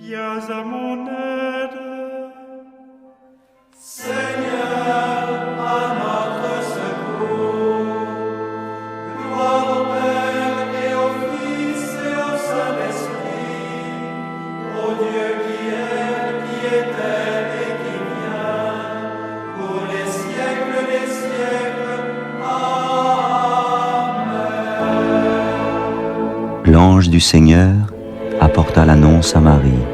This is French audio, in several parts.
viens à mon aide. Seigneur, à notre secours. Gloire au Père et au Fils et au Saint-Esprit, au Dieu qui est, qui était et qui vient, pour les siècles des siècles. Amen. L'ange du Seigneur apporta l'annonce à Marie.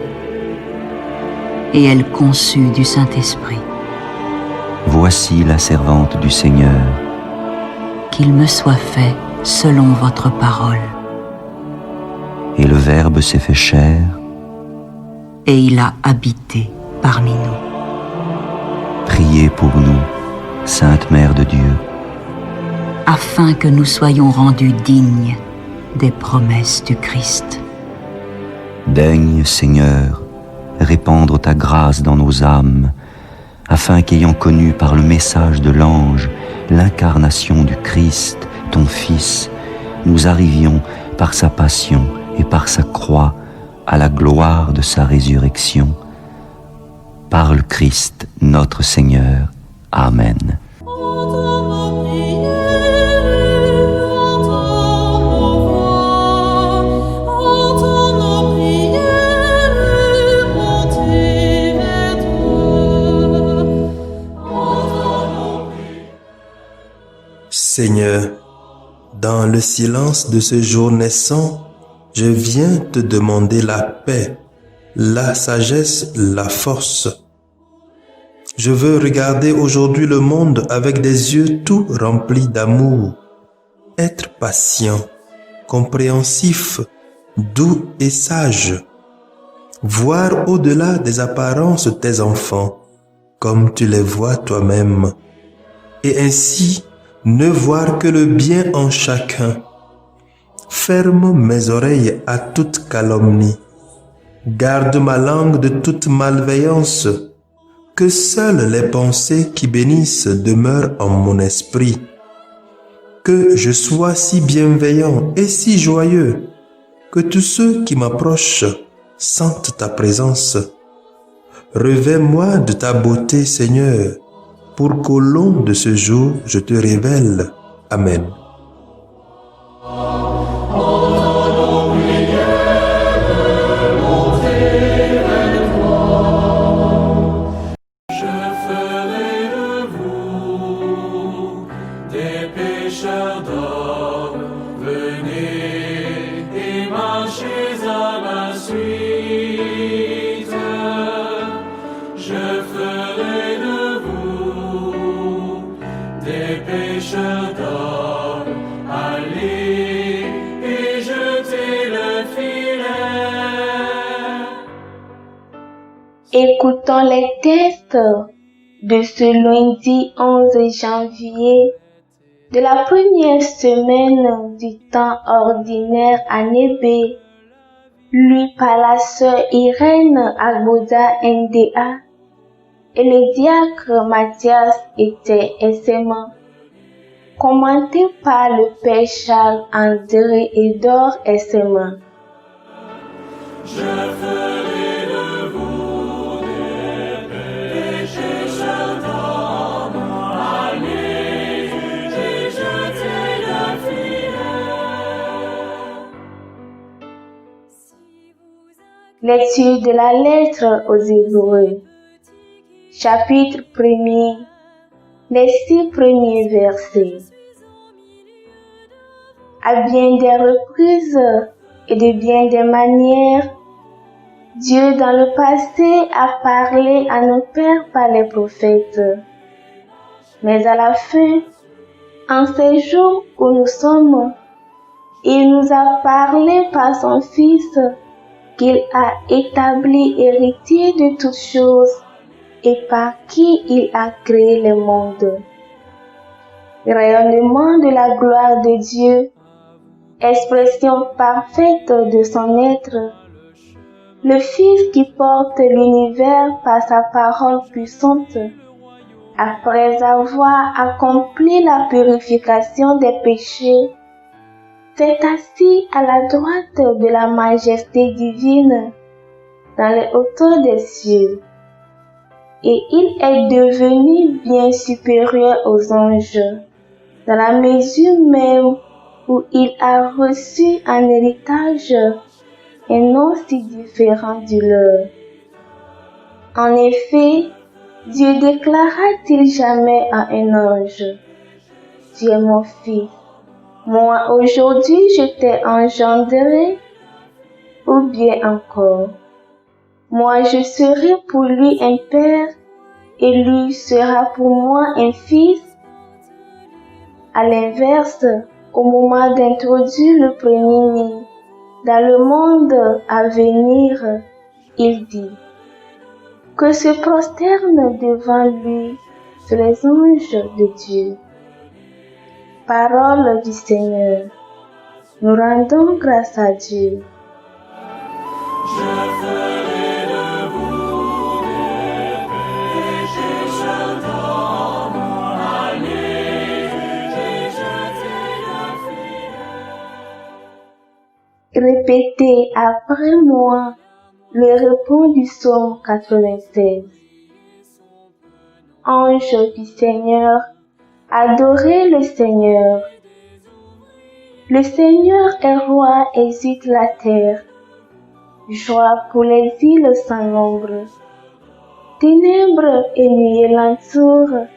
Et elle conçut du Saint-Esprit. Voici la servante du Seigneur. Qu'il me soit fait selon votre parole. Et le Verbe s'est fait chair. Et il a habité parmi nous. Priez pour nous, Sainte Mère de Dieu, afin que nous soyons rendus dignes des promesses du Christ. Daigne, Seigneur, répandre ta grâce dans nos âmes, afin qu'ayant connu par le message de l'ange l'incarnation du Christ, ton Fils, nous arrivions par sa passion et par sa croix à la gloire de sa résurrection. Par le Christ notre Seigneur. Amen. Seigneur, dans le silence de ce jour naissant, je viens te demander la paix, la sagesse, la force. Je veux regarder aujourd'hui le monde avec des yeux tout remplis d'amour, être patient, compréhensif, doux et sage, voir au-delà des apparences tes enfants, comme tu les vois toi-même, et ainsi ne voir que le bien en chacun. Ferme mes oreilles à toute calomnie. Garde ma langue de toute malveillance. Que seules les pensées qui bénissent demeurent en mon esprit. Que je sois si bienveillant et si joyeux, que tous ceux qui m'approchent sentent ta présence. Revêt-moi de ta beauté, Seigneur, pour qu'au long de ce jour, je te révèle. Amen. Je ferai de vous des pêcheurs d'hommes. Venez et marchez à ma suite. Je ferai de vous des pêcheurs d'hommes. Allez et jetez le filet. Écoutons les textes de ce lundi 11 janvier de la première semaine du temps ordinaire année B, lu par la sœur Irène Agboda NDA et le diacre Mathias était SMA, commenté par le père Charles André Edor SMA. Je ferai de vous des pêcheurs d'hommes. Allez et jetez le filet. Lecture de la lettre aux Hébreux. Chapitre 1er. Les 6 premiers versets. À bien des reprises et de bien des manières, Dieu dans le passé a parlé à nos pères par les prophètes. Mais à la fin, en ces jours où nous sommes, il nous a parlé par son Fils qu'il a établi héritier de toutes choses et par qui il a créé le monde. Rayonnement de la gloire de Dieu, expression parfaite de son être, le Fils qui porte l'univers par sa parole puissante, après avoir accompli la purification des péchés, s'est assis à la droite de la majesté divine dans les hauteurs des cieux, et il est devenu bien supérieur aux anges, dans la mesure même où il a reçu un héritage un nom si différent du leur. En effet, Dieu déclara-t-il jamais à un ange, « Tu es mon fils, moi aujourd'hui je t'ai engendré » ou bien encore, « Moi je serai pour lui un père et lui sera pour moi un fils » À l'inverse, au moment d'introduire le premier-né dans le monde à venir, il dit que se prosternent devant lui tous les anges de Dieu. Parole du Seigneur. Nous rendons grâce à Dieu. Répétez après moi le refrain du psaume 96. Ange du Seigneur, adorez le Seigneur. Le Seigneur est roi, exulte la terre. Joie pour les îles sans nombre. Ténèbres et nuées l'entourent.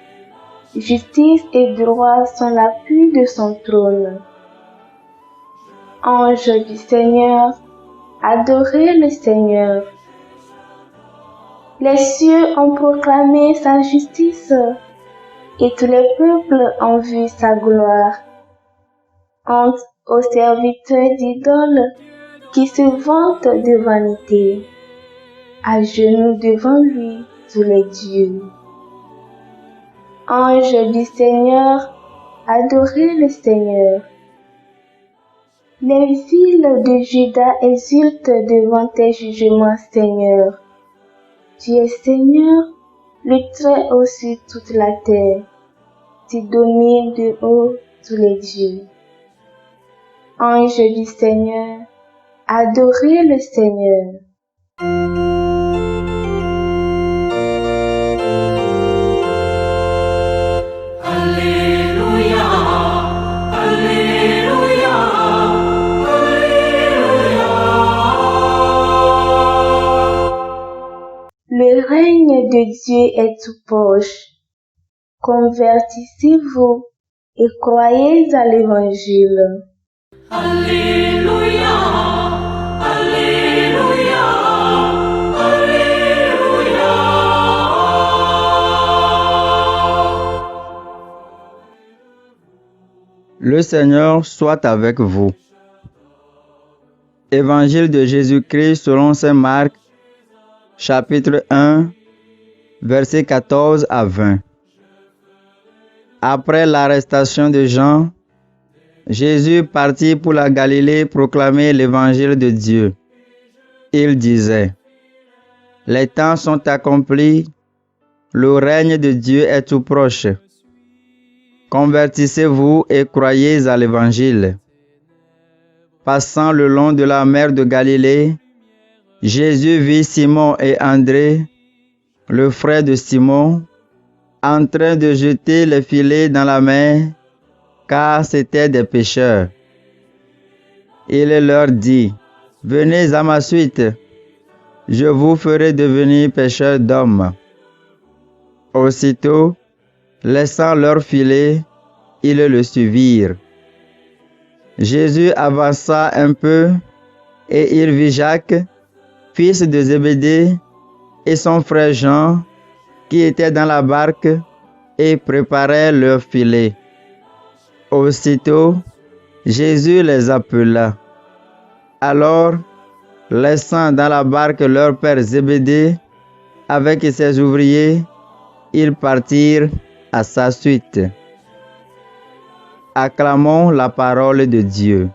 Justice et droit sont l'appui de son trône. Ange du Seigneur, adorez le Seigneur. Les cieux ont proclamé sa justice et tous les peuples ont vu sa gloire. Honte aux serviteurs d'idoles qui se vantent de vanité. À genoux devant lui tous les dieux. Ange du Seigneur, adorez le Seigneur. Les villes de Juda exultent devant tes jugements, Seigneur. Tu es Seigneur, le Très-Haut sur toute la terre. Tu domines de haut tous les dieux. Ange du Seigneur, adorez le Seigneur. Le règne de Dieu est tout proche. Convertissez-vous et croyez à l'Évangile. Alléluia, Alléluia, Alléluia. Le Seigneur soit avec vous. Évangile de Jésus-Christ selon saint Marc, chapitre 1, versets 14 à 20. Après l'arrestation de Jean, Jésus partit pour la Galilée proclamer l'évangile de Dieu. Il disait, « Les temps sont accomplis, le règne de Dieu est tout proche. Convertissez-vous et croyez à l'évangile. » Passant le long de la mer de Galilée, Jésus vit Simon et André, le frère de Simon, en train de jeter les filets dans la mer, car c'étaient des pêcheurs. Il leur dit, « Venez à ma suite, je vous ferai devenir pêcheurs d'hommes. » Aussitôt, laissant leurs filets, ils le suivirent. Jésus avança un peu et il vit Jacques, fils de Zébédée, et son frère Jean, qui étaient dans la barque et préparaient leurs filets. Aussitôt, Jésus les appela. Alors, laissant dans la barque leur père Zébédée avec ses ouvriers, ils partirent à sa suite. Acclamons la parole de Dieu.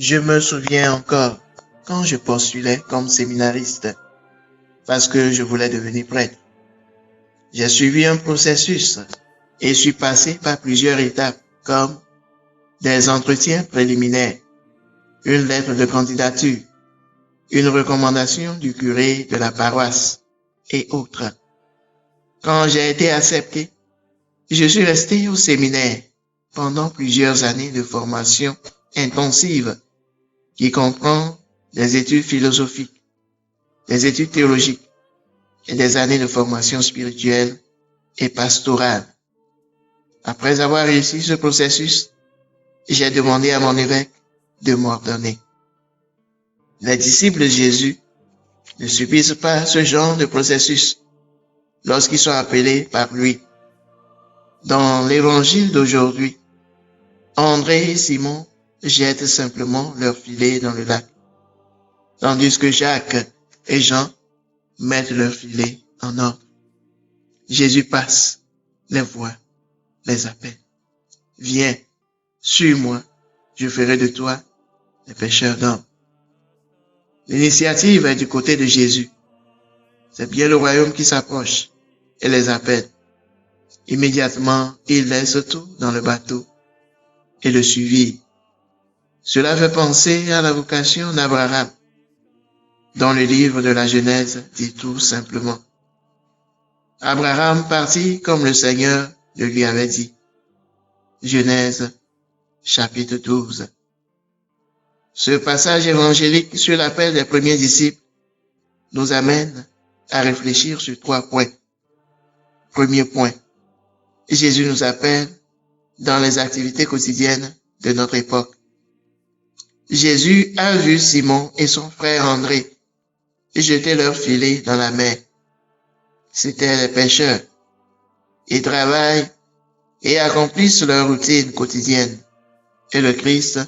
Je me souviens encore quand je postulais comme séminariste parce que je voulais devenir prêtre. J'ai suivi un processus et suis passé par plusieurs étapes comme des entretiens préliminaires, une lettre de candidature, une recommandation du curé de la paroisse et autres. Quand j'ai été accepté, je suis resté au séminaire pendant plusieurs années de formation intensive qui comprend des études philosophiques, des études théologiques et des années de formation spirituelle et pastorale. Après avoir réussi ce processus, j'ai demandé à mon évêque de m'ordonner. Les disciples de Jésus ne subissent pas ce genre de processus lorsqu'ils sont appelés par lui. Dans l'évangile d'aujourd'hui, André et Simon jettent simplement leur filet dans le lac, tandis que Jacques et Jean mettent leur filet en ordre. Jésus passe, les voit, les appelle. Viens, suis-moi, je ferai de toi des pêcheurs d'hommes. L'initiative est du côté de Jésus. C'est bien le royaume qui s'approche et les appelle. Immédiatement, ils laissent tout dans le bateau et le suivirent. Cela fait penser à la vocation d'Abraham, dont le livre de la Genèse dit tout simplement. Abraham partit comme le Seigneur le lui avait dit. Genèse, chapitre 12. Ce passage évangélique sur l'appel des premiers disciples nous amène à réfléchir sur 3 points. Premier point, Jésus nous appelle dans les activités quotidiennes de notre époque. Jésus a vu Simon et son frère André jeter leur filet dans la mer. C'étaient les pêcheurs. Ils travaillent et accomplissent leur routine quotidienne. Et le Christ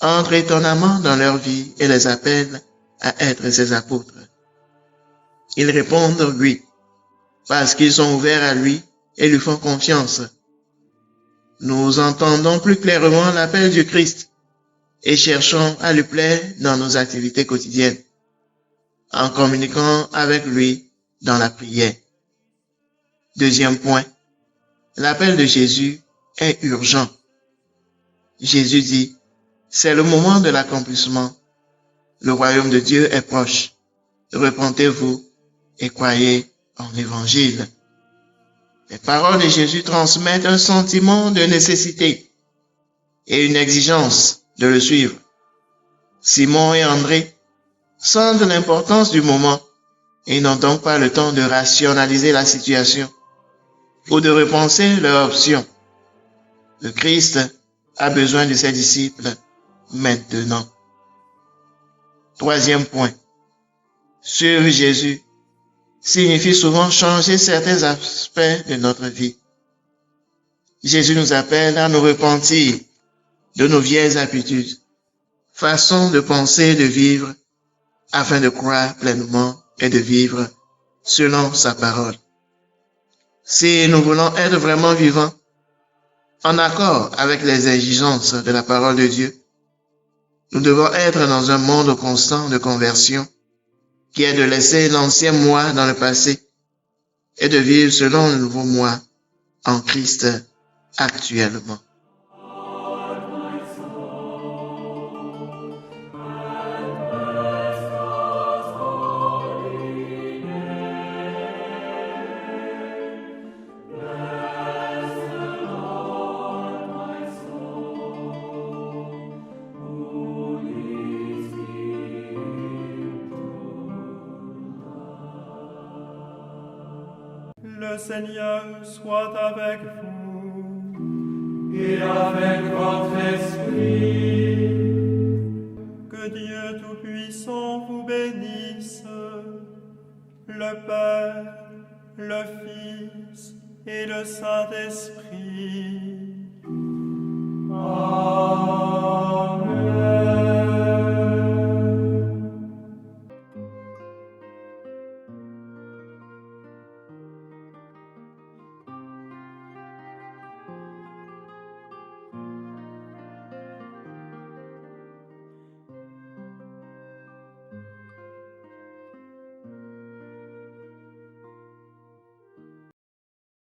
entre étonnamment dans leur vie et les appelle à être ses apôtres. Ils répondent oui, parce qu'ils sont ouverts à lui et lui font confiance. Nous entendons plus clairement l'appel du Christ et cherchons à lui plaire dans nos activités quotidiennes, en communiquant avec lui dans la prière. Deuxième point, l'appel de Jésus est urgent. Jésus dit, c'est le moment de l'accomplissement. Le royaume de Dieu est proche. Repentez-vous et croyez en l'Évangile. Les paroles de Jésus transmettent un sentiment de nécessité et une exigence de le suivre. Simon et André sentent l'importance du moment et n'ont donc pas le temps de rationaliser la situation ou de repenser leurs options. Le Christ a besoin de ses disciples maintenant. Troisième point, suivre Jésus signifie souvent changer certains aspects de notre vie. Jésus nous appelle à nous repentir de nos vieilles habitudes, façons de penser et de vivre, afin de croire pleinement et de vivre selon sa parole. Si nous voulons être vraiment vivants, en accord avec les exigences de la parole de Dieu, nous devons être dans un monde constant de conversion, qui est de laisser l'ancien moi dans le passé et de vivre selon le nouveau moi en Christ actuellement. Le Seigneur soit avec vous. Et avec votre esprit. Que Dieu Tout-Puissant vous bénisse, le Père, le Fils et le Saint-Esprit. Amen.